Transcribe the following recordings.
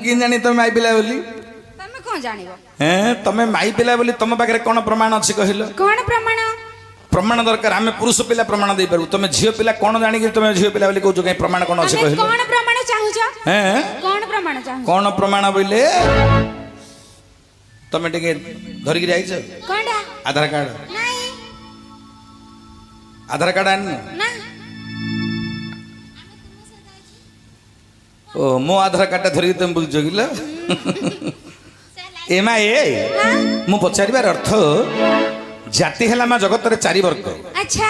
कि जानी तुम माई पिला बोली तमे कौन जानिबो हैं तुम माई पिला बोली तुम पाखे कौन प्रमाण अच्छी कहलो कौन प्रमाण प्रमाण दरकार आम पुरुष पिला प्रमाण दे पारु तुम झील पिला कौन जानी तुम झील पिला बोली कहू कहीं प्रमाण कौन अच्छी कहलो कौन प्रमाण चाहुछ हैं कौन प्रमाण चाहु कौन प्रमाण बोले तुम टिके धरिक आइछ कोंडा आधार कार्ड नहीं आधार कार्ड आन ना ओ मो आधार कार्ड धरिक तुम बुझ गिल एमा ए मु पचारिबार अर्थ जाति हेला मा जगत रे चारि वर्ग अच्छा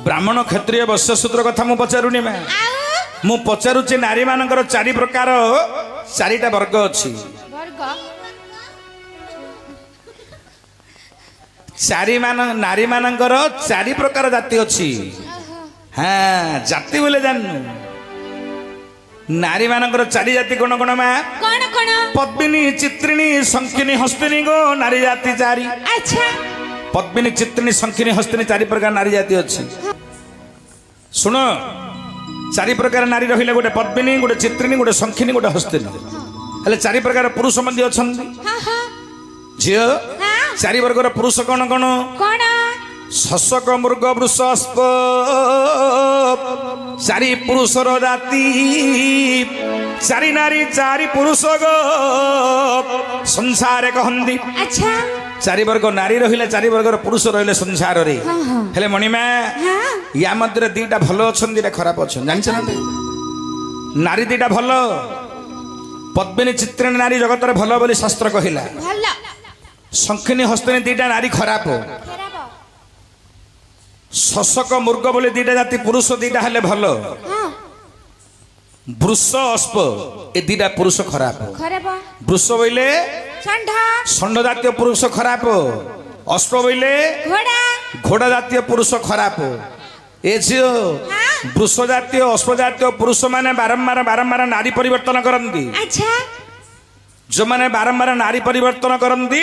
ब्राह्मण क्षत्रिय वैश्य शूद्र कथा मु पचारुनी मा मु पचारुची नारी मानकर चारि प्रकार चारिटा वर्ग अछि वर्ग चारि मान नारी मानकर चारि प्रकार जाति अछि हाँ जाति बोले जाननु नारी मानकर चारि जाति कोन कोन मा कौन कौन पद्मिनी चित्रिणी शंखिनी हस्तिनी गो नारी जाति चारि अच्छा पद्मिनी चित्रिणी शंखिनी हस्तिनी चारि प्रकार नारी जाति अछि सुनो चारि प्रकार नारी रहिले गोटे पद्मिनी गोटे चित्रिणी गोटे शंखिनी गोटे हस्तिनी हेले चारि प्रकार पुरुष मंदी अछंती हां हां झियो हां चारि वर्गर पुरुष कोन कोन कौन शशक मृग वृषस्प चारि पुरुषर जाति चारि नारी चारि पुरुष गो संसार कहंदी अच्छा चारि वर्ग नारी रहिले चारि वर्गर पुरुष रहिले संसार रे हां हां हेले मणिमा हां या मध्य दीटा भलो अछन दीटा खराब अछन जानिछ ना नारी दीटा भलो पद्मिनी चित्रिणी नारी जगत रे भलो बोली शास्त्र कहिला भल्ला शंखिनी हस्तिनी दीटा नारी खराब खराब शशक मृग बोली दीटा जाति पुरुष दीटा हेले भलो हां वृष अस्प ए दीटा पुरुष खराब खराब वृष बोले षंढ षंड जातीय पुरुष खराब अस्प बोले घोड़ा घोड़ा जातीय पुरुष खराब ए झियो वृष जातीय अस्प जातीय पुरुष माने बारंबार बारंबार नारी परिवर्तन करती अच्छा जो माने बारंबार नारी परिवर्तन करती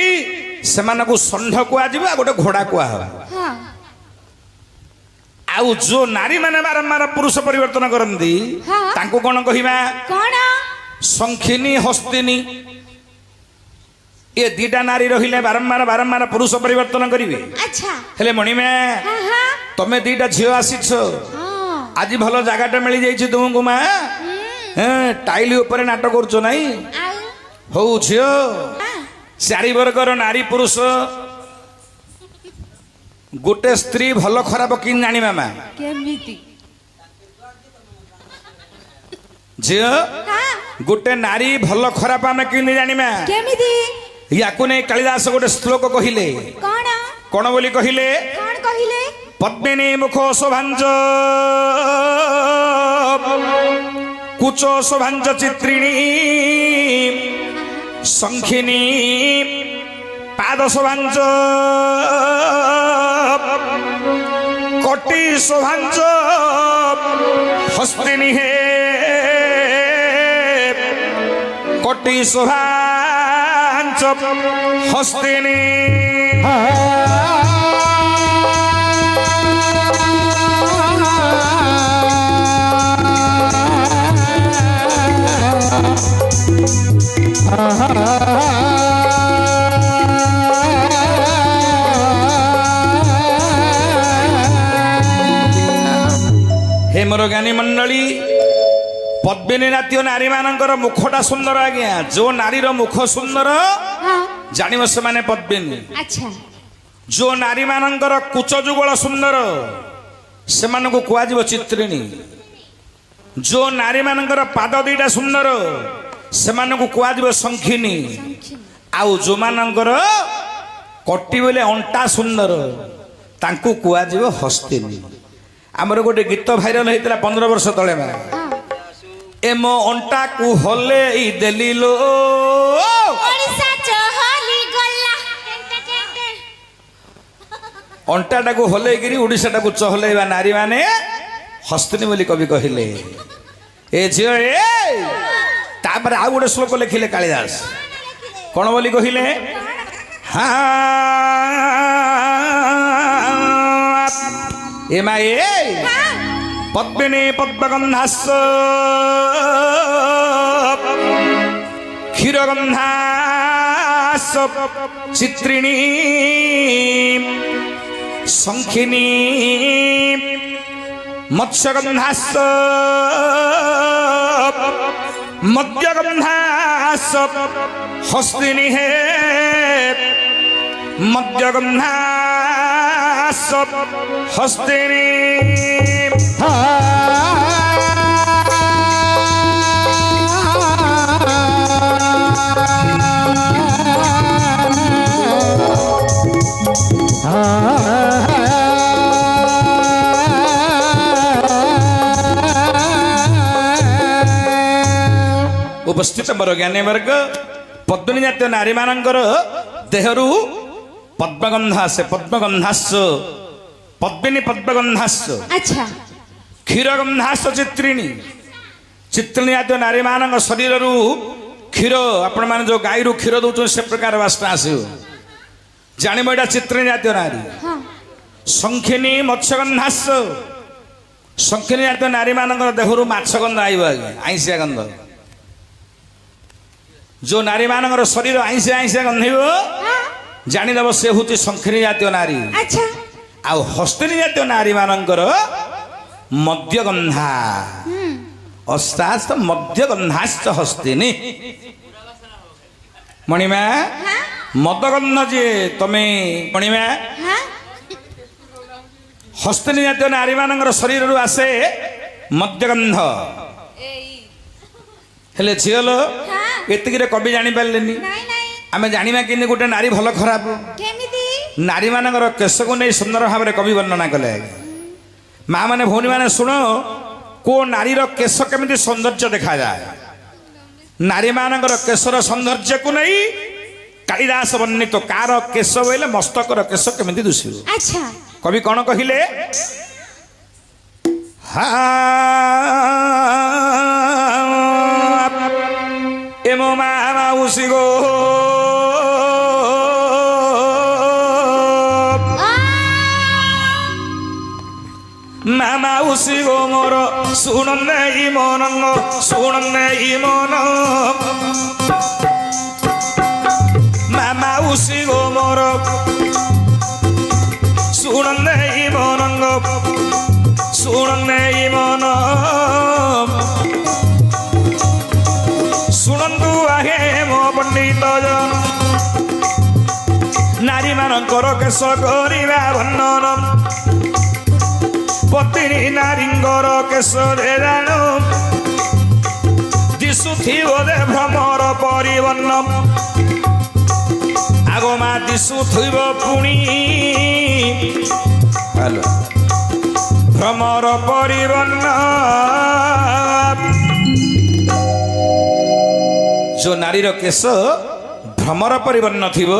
से षंढ कुआ गोटे घोड़ा कुआ हां आउ जो नारी माने बारंबार पुरुष परिवर्तन करती हाँ। तांको कोन कहिबा कौन शंखिनी हस्तिनी ये दीटा नारी रहिले बारंबार बारंबार पुरुष परिवर्तन करिवे अच्छा हेले मणिमे हां हां तमे दीटा झियो आसीछ हां आज भलो जागाटा मिली जाइछि तुमको मा टाइली ऊपर नाटक करछो नाही आउ हो झियो हां चारि वर्गर नारी पुरुष गोटे स्त्री भलो खराब कि जानी मामा केमिति झियो हां गोटे नारी भलो खराब आमे कि जानिमा केमिति याकु नै कालिदास गोटे श्लोक कहिले कौन कोन बोली कहिले कौन कहिले पद्मिनी मुखो शोभांज कुचो शोभांज चित्रिणी शंखिनी पाद शोभांज कोटि शोभांज हस्तिनी हे कोटि शोभांज हस्तिनी हे मोर ज्ञानी मंडली पद्मिनी जातीय नारी मानकर मुखटा सुंदर आज्ञा जो नारीर मुख सुंदर हां जानिब से माने पद्मिनी अच्छा जो नारी मानकर कुच जुगल सुंदर से मानकु कुआ जीव चित्रिणी जो नारी मानकर पाद दीटा सुंदर से मानकु कुआ जीव शंखिनी आउ जो मानकर कटी बोले अंटा सुंदर तांकु कुआ जीव हस्तिनी आमर गोटे गीत भाइराल होता 15 वर्ष तले मा ए मो अंटा कु हले देली लो ओडिसा चहली गल्ला अंटा टाकू हले गिरी ओडिसा टाकू चहलेबा नारी माने हस्तिनी बोली कवि कहिले ए झियो ए तापर आ गोटे श्लोक लिखिले कालिदास कोन बोली कहिले हाँ एमा ए पद्मिनी पद्मगंधास ক্ষীরগন্ধাস চিত্রিণী শঙ্খিনী মৎস্যগন্ধাস মদ্যগন্ধাস হস্তিনী হে মদ্যগন্ধাস হস্তিনী उपस्थित मोर ज्ञानी वर्ग पद्मिनी जातीय नारी मानकर देहरु पद्मगंध आसे पद्मगंधास पद्मिनी पद्मगंधास अच्छा क्षीरगंधास चित्रिणी चित्रिणी जातीय नारी मान शरीर क्षीर आपण मैंने जो गाई रू क्षीर दौर से प्रकार बास्ना आसो जानव एटा चित्रिणी जातीय नारी हाँ शंखिनी मत्स्यगंधास शंखिनी जातीय नारी मान देहरु माछ गंध आइब आईसिया गंध जो नारी मानकर शरीर आईसिया आईसिया गंधेब जानीदेव से हूँ शंखिनी जातीय नारी अच्छा आ हस्तिनी जातीय नारी मानकर मद्यगंधा अस्तास्त मद्यगंधाश्च हस्तिनी मणिमा मदगंध जे तमे मणिमा हाँ हस्तिनी जातीय नारी मानकर शरीर आसे मद्यगंध हेले झील एतिक कवि जानी पारे नहीं नहीं आम जाना कि गोटे नारी भल खराब केमिति नारी मानकर केश को नहीं सुंदर भाव में कवि वर्णना कले माँ मैंने भौणी मैंने शुण को नारीर केश केमी सौंदर्य देखा जाए नारी मानकर केशर सौंदर्य को नहीं कालिदास वर्णित कार केश बोले मस्तकर केश केमी दुषिब अच्छा कवि कौन कहले एमो माउसी गो माउसी गो मोर शुण नहीं मन शुण नहीं मन माउसी गो मोर शुण नहीं मन शुण नहीं मन शुणु आहे मो पंडित जन नारी मानकर केश करिबा वर्णन पत्नी नारींगर केश दे जान दिशुथिबो दे भ्रमर परिवर्ण आगमा दिशुथिब पुणी हेलो भ्रमर परिवर्ण जो नारीर केश भ्रमर परिवर्ण थिबो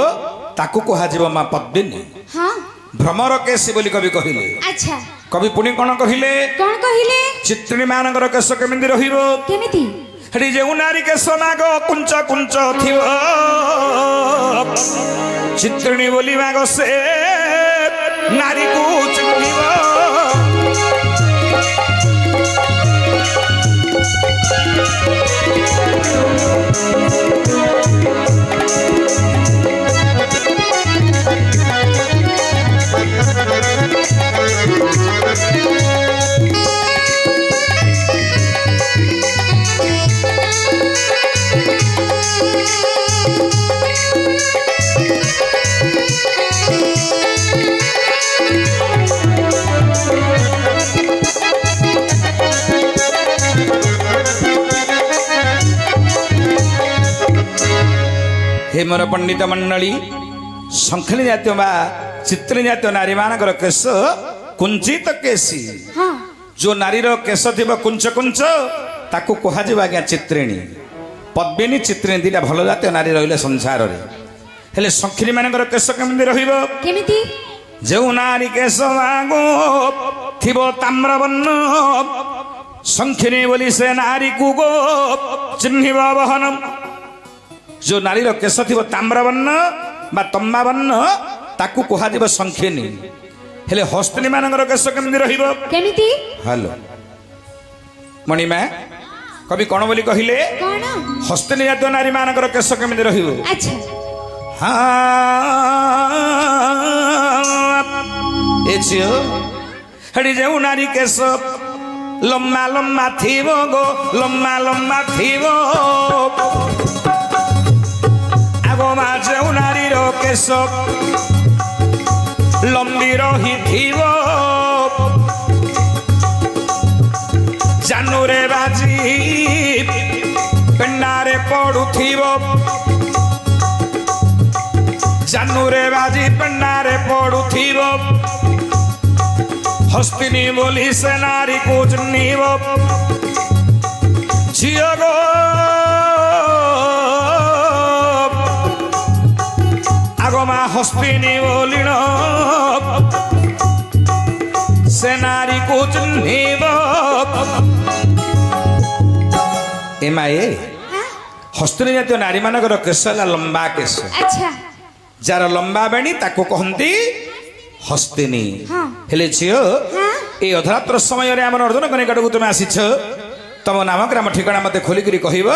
ताकू कहाजिबो मां पद्मिनी हाँ भ्रमर केश बोली कवि कहिले अच्छा कवि पुणी कौन कहिले कौन कहिले चित्रिणी मानकर केश केमिति रहिबो केमिति हेडी जे नारी केश नाग कुंच कुंच थिबो चित्रिणी बोली माग से नारी को चिन्हिबो हे मोर पंडित मंडली शंखिनी जातीय बा चित्रिणी जातीय नारी मानकर केश कुंचित केशी हाँ जो नारीर केश थी कुंच कुंच ताकू कह आज्ञा चित्रिणी पद्मिनी चित्रिणी दीटा भल जातीय नारी रही संसार में हेले शंखिनी मानकर केश केमिति रहिबो केमिति जो नारी केश मागो थिबो ताम्रवर्ण शंखिनी बोली से नारी को गो चिन्हिब बहनम जो नारीर केश थी ताम्रवर्ण बा तंबावर्ण ताकू कह शंखिनी हेले हस्तिनी मानकर केश केमिति रहिबो केमिति हेलो मणिमा କବି କ'ଣ ବୋଲି କହିଲେ କଣ ହସ୍ତିନୀ ଜାତୀୟ ନାରୀ ମାନଙ୍କର କେଶ କେମିତି ରହିବ ଆଚ୍ଛା ଏ ଝିଅ ହେଠି ଯେଉଁ ନାରୀ କେଶ ଲମ୍ବା ଲମ୍ବା ଥିବ ଗୋ ଲମ୍ବା ଲମ୍ବା ଥିବ ଆଗ ମା ଯେଉଁ ନାରୀର କେଶ ଲମ୍ବି ରହିଥିବ ଜାନୁରେ ବାଜି ପେଣ୍ଡାରେ ପଡୁଥିବ ଜାନୁରେ ବାଜି ପେଣ୍ଡାରେ ପଡୁଥିବ ହସ୍ତିନୀ ବୋଲି ସେ ନାରୀକୁ ଚିହ୍ନିବ ଝିଅ ଗୋ ଆଗ ମା ହସ୍ତିନୀ ବୋଲିଣ ସେ ନାରୀକୁ ଚିହ୍ନିବ ଏ ମାଏ ହସ୍ତିନୀ ଜାତୀୟ ନାରୀ ମାନଙ୍କର କେଶ ହେଲା ଲମ୍ବା କେଶ ଆଚ୍ଛା ଯାର ଲମ୍ବା ବେଣୀ ତାକୁ କହନ୍ତି ହସ୍ତିନୀ ହଁ। ହେଲେ ଝିଅ ହଁ। এই অধরাত্র সময়ের আমার অর্জুন নিকটକୁ তুমি আসিছ ତମ ନାମ ଗ୍ରାମ ଠିକଣା ମତେ ଖୋଲିକିରି କହିବ